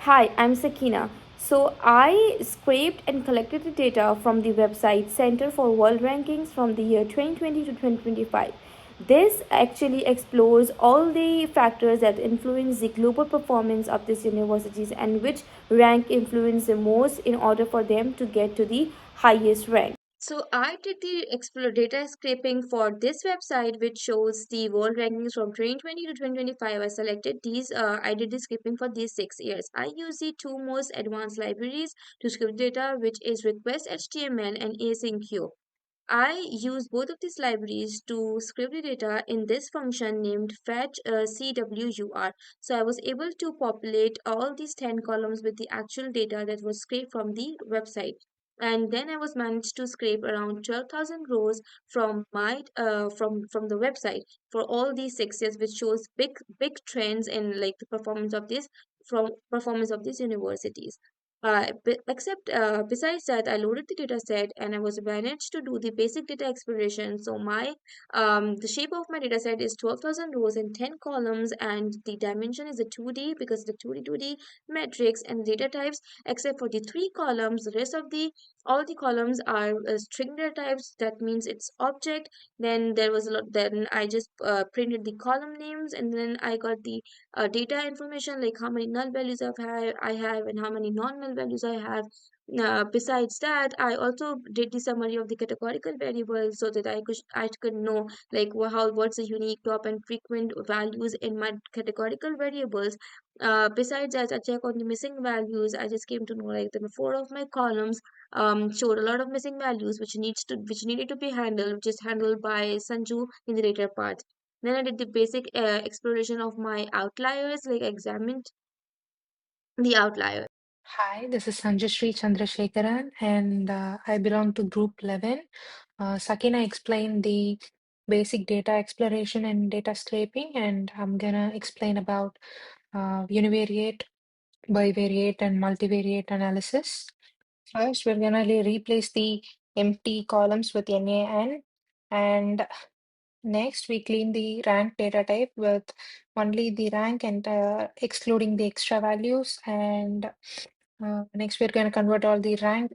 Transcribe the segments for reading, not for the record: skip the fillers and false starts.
Hi, I'm Sakina. So I scraped and collected the data from the website Center for World Rankings from the year 2020 to 2025. This actually explores all the factors that influence the global performance of these universities and which rank influence the most in order for them to get to the highest rank. So I did the explore data scraping for this website, which shows the world rankings from 2020 to 2025. I selected these. I did the scraping for these 6 years. I use the two most advanced libraries to scrape data, which is Request HTML and async. I use both of these libraries to scrape the data in this function named fetch CWUR. So I was able to populate all these 10 columns with the actual data that was scraped from the website. And then I was managed to scrape around 12,000 rows from my from the website for all these 6 years, which shows big trends in like the performance of this from performance of these universities. Except besides that, I loaded the data set and I was managed to do the basic data exploration. So my the shape of my data set is 12,000 rows and 10 columns, and the dimension is a 2D because the 2D metrics and data types. Except for the three columns, the rest of the all the columns are string data types. That means it's object. Then there was a lot. Then I just printed the column names, and then I got the data information like how many null values I have and how many non-null values I have. Besides that, I also did the summary of the categorical variables so that I could know like what's the unique top and frequent values in my categorical variables. Besides that, I check on the missing values. I just came to know like the four of my columns showed a lot of missing values which needed to be handled, which is handled by Sanju in the later part. Then I did the basic exploration of my outliers, like examined the outlier. Hi, this is Sanjashri Chandrasekharan, and I belong to Group 11. Sakina explained the basic data exploration and data scraping, and I'm gonna explain about univariate, bivariate, and multivariate analysis. First, we're gonna replace the empty columns with NaN, and next we clean the rank data type with only the rank and excluding the extra values, and next, we're going to convert all the rank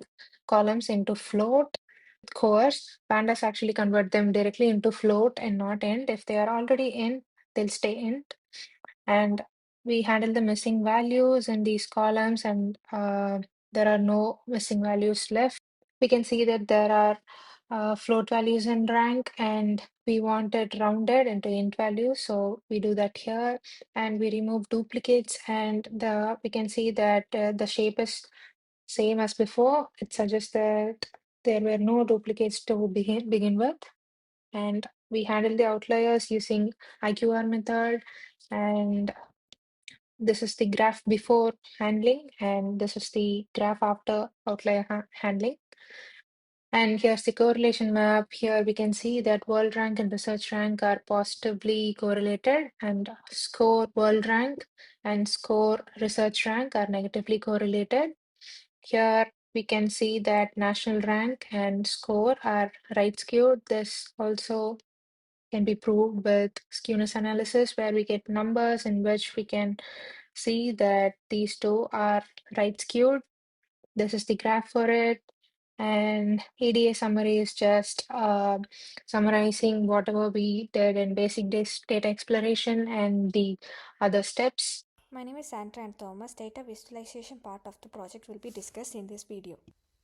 columns into float. With course, pandas actually convert them directly into float and not int. If they are already int, they'll stay int. And we handle the missing values in these columns, and there are no missing values left. We can see that there are float values in rank, and we want it rounded into int values. So we do that here, and we remove duplicates, and we can see that the shape is same as before. It suggests that there were no duplicates to begin with, and we handle the outliers using IQR method, and this is the graph before handling, and this is the graph after outlier handling. And here's the correlation map. Here we can see that world rank and research rank are positively correlated, and score world rank and score research rank are negatively correlated. Here we can see that national rank and score are right skewed. This also can be proved with skewness analysis, where we get numbers in which we can see that these two are right skewed. This is the graph for it. And ADA summary is just summarizing whatever we did in basic data exploration and the other steps. My name is Sandra and Thomas. Data visualization part of the project will be discussed in this video.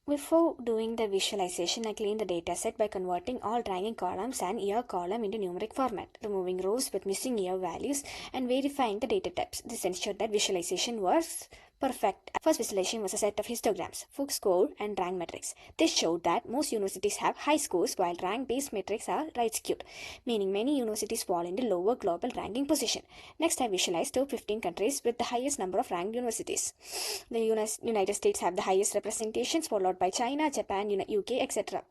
Before doing the visualization, I clean the dataset by converting all ranking columns and year column into numeric format, removing rows with missing year values, and verifying the data types. This ensured that visualization was perfect. First visualization was a set of histograms, Fuchs score, and rank metrics. This showed that most universities have high scores while rank-based metrics are right skewed, meaning many universities fall into lower global ranking position. Next, I visualized top 15 countries with the highest number of ranked universities. The United States have the highest representations, followed by China, Japan, UK, etc.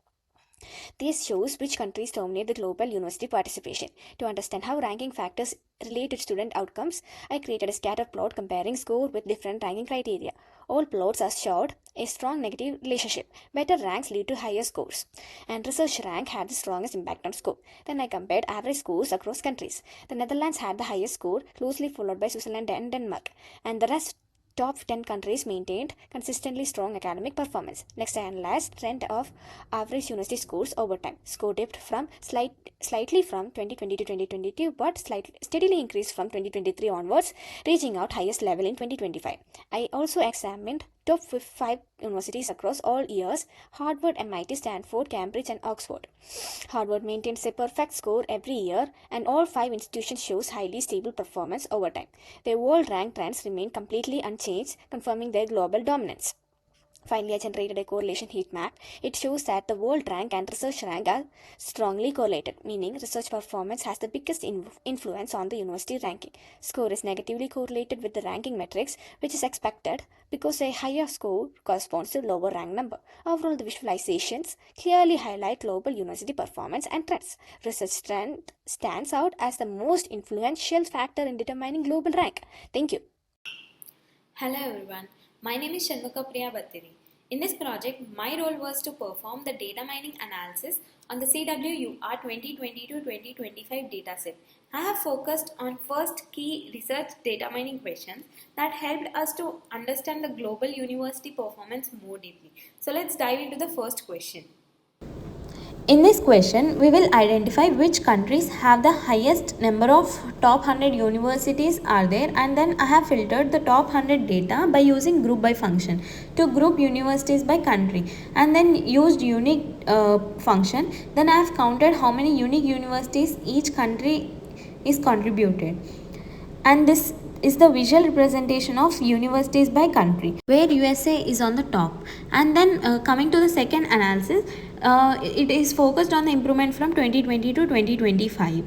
This shows which countries dominate the global university participation. To understand how ranking factors relate to student outcomes, I created a scatter plot comparing score with different ranking criteria. All plots are showed a strong negative relationship. Better ranks lead to higher scores, and research rank had the strongest impact on score. Then I compared average scores across countries. The Netherlands had the highest score, closely followed by Switzerland and Denmark, and the rest top 10 countries maintained consistently strong academic performance. Next, I analyzed trend of average university scores over time. Score dipped from slightly from 2020 to 2022, but steadily increased from 2023 onwards, reaching out highest level in 2025. I also examined top 5 universities across all years: Harvard, MIT, Stanford, Cambridge, and Oxford. Harvard maintains a perfect score every year, and all 5 institutions shows highly stable performance over time. Their world rank trends remain completely unchanged, confirming their global dominance. Finally, I generated a correlation heat map. It shows that the world rank and research rank are strongly correlated, meaning research performance has the biggest influence on the university ranking. Score is negatively correlated with the ranking metrics, which is expected because a higher score corresponds to lower rank number. Overall, the visualizations clearly highlight global university performance and trends. Research trend stands out as the most influential factor in determining global rank. Thank you. Hello everyone, my name is Shanmukapriya Battiri. In this project, my role was to perform the data mining analysis on the CWUR 2020-2025 dataset. I have focused on first key research data mining questions that helped us to understand the global university performance more deeply. So let's dive into the first question. In this question, we will identify which countries have the highest number of top 100 universities are there, and then I have filtered the top 100 data by using group by function to group universities by country, and then used unique function. Then I have counted how many unique universities each country is contributed, and this is the visual representation of universities by country where USA is on the top. And then coming to the second analysis, it is focused on the improvement from 2020 to 2025.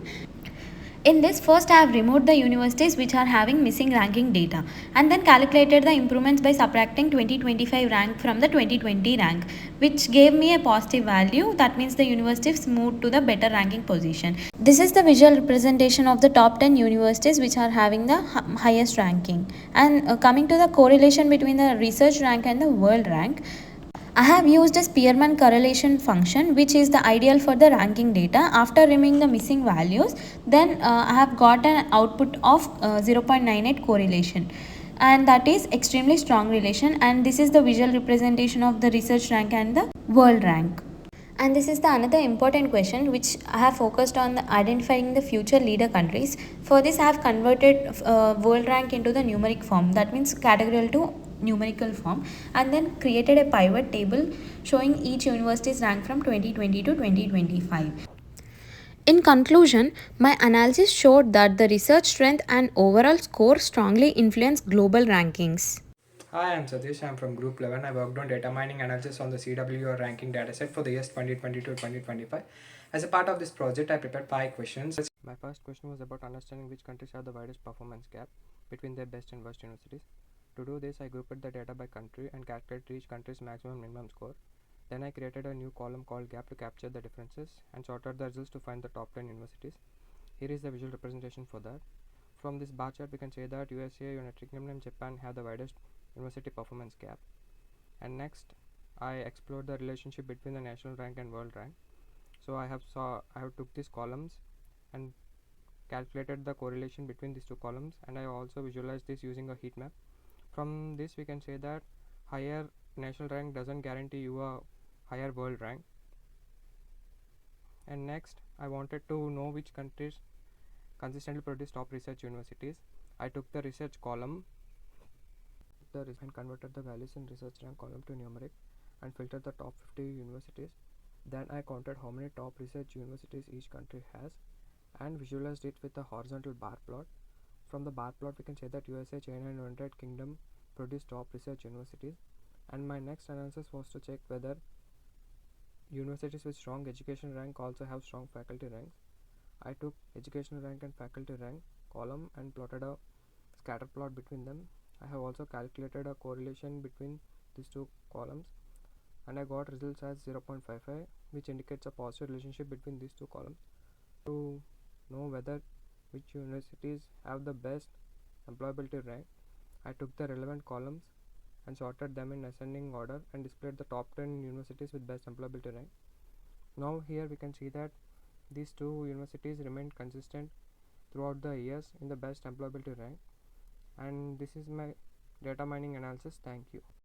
In this, first I have removed the universities which are having missing ranking data, and then calculated the improvements by subtracting 2025 rank from the 2020 rank, which gave me a positive value. That means the universities moved to the better ranking position. This is the visual representation of the top 10 universities which are having the highest ranking. And coming to the correlation between the research rank and the world rank, I have used a Spearman correlation function, which is the ideal for the ranking data. After removing the missing values, then I have got an output of 0.98 correlation, and that is extremely strong relation. And this is the visual representation of the research rank and the world rank. And this is the another important question which I have focused on identifying the future leader countries. For this, I have converted world rank into the numeric form, that means categorical to numerical form, and then created a pivot table showing each university's rank from 2020 to 2025. In conclusion, my analysis showed that the research strength and overall score strongly influence global rankings. Hi, I'm Satish. I'm from Group 11. I worked on data mining analysis on the CWUR ranking dataset for the years 2020 to 2025. As a part of this project, I prepared 5 questions. My first question was about understanding which countries have the widest performance gap between their best and worst universities. To do this, I grouped the data by country and calculated each country's maximum minimum score. Then I created a new column called gap to capture the differences and sorted the results to find the top 10 universities. Here is the visual representation for that. From this bar chart, we can say that USA, United Kingdom, and Japan have the widest university performance gap. And next, I explored the relationship between the national rank and world rank. So I have took these columns and calculated the correlation between these two columns, and I also visualized this using a heat map. From this, we can say that higher national rank doesn't guarantee you a higher world rank. And next, I wanted to know which countries consistently produce top research universities. I took the research column and converted the values in research rank column to numeric and filtered the top 50 universities. Then I counted how many top research universities each country has and visualized it with a horizontal bar plot. From the bar plot, we can say that USA, China, and United Kingdom produce top research universities. And my next analysis was to check whether universities with strong education rank also have strong faculty ranks. I took educational rank and faculty rank column and plotted a scatter plot between them. I have also calculated a correlation between these two columns, and I got results as 0.55, which indicates a positive relationship between these two columns. To know whether which universities have the best employability rank, I took the relevant columns and sorted them in ascending order and displayed the top 10 universities with best employability rank. Now here we can see that these two universities remained consistent throughout the years in the best employability rank, and this is my data mining analysis. Thank you.